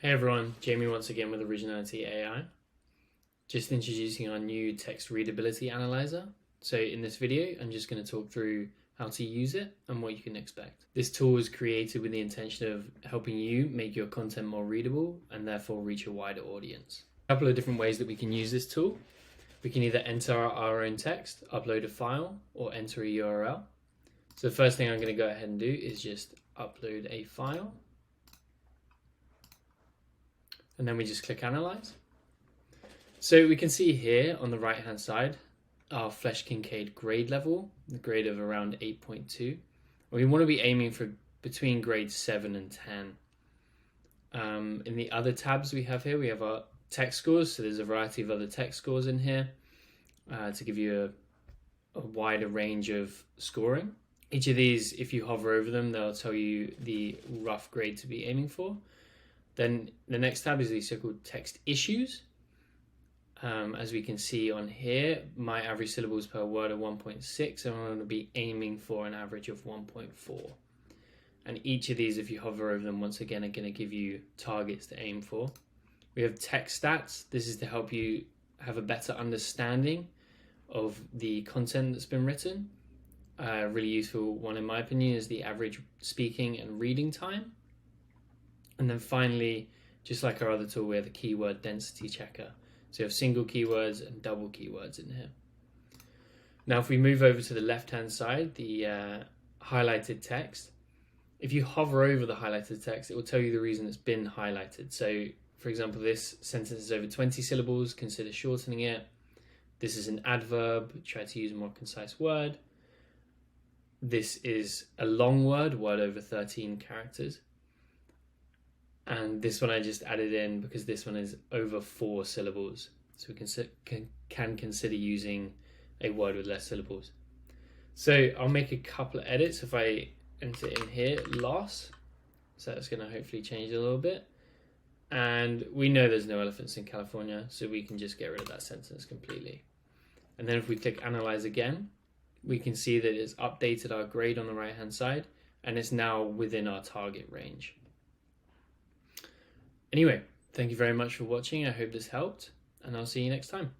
Hey everyone, Jamie once again with Originality AI. Just introducing our new text readability analyzer. So in this video, I'm just going to talk through how to use it and what you can expect. This tool was created with the intention of helping you make your content more readable and therefore reach a wider audience. A couple of different ways that we can use this tool. We can either enter our own text, upload a file, or enter a URL. So the first thing I'm going to go ahead and do is just upload a file. And then we just click Analyze. So we can see here on the right hand side our Flesch Kincaid Grade Level, the grade of around 8.2. We want to be aiming for between grades 7 and 10. In the other tabs we have here, we have our text scores. So there's a variety of other text scores in here to give you a wider range of scoring. Each of these, if you hover over them, they'll tell you the rough grade to be aiming for. Then the next tab is the so-called text issues. As we can see on here, my average syllables per word are 1.6, and I'm going to be aiming for an average of 1.4. And each of these, if you hover over them, once again, are going to give you targets to aim for. We have text stats. This is to help you have a better understanding of the content that's been written. A really useful one, in my opinion, is the average speaking and reading time. And then finally, just like our other tool, we have the keyword density checker. So you have single keywords and double keywords in here. Now, if we move over to the left-hand side, the highlighted text, if you hover over the highlighted text, it will tell you the reason it's been highlighted. So, for example, this sentence is over 20 syllables, consider shortening it. This is an adverb, try to use a more concise word. This is a long word over 13 characters. And this one I just added in because this one is over 4 syllables. So we can consider using a word with less syllables. So I'll make a couple of edits. If I enter in here, loss. So that's going to hopefully change a little bit. And we know there's no elephants in California, so we can just get rid of that sentence completely. And then if we click Analyze again, we can see that it's updated our grade on the right-hand side, and it's now within our target range. Anyway, thank you very much for watching. I hope this helped, and I'll see you next time.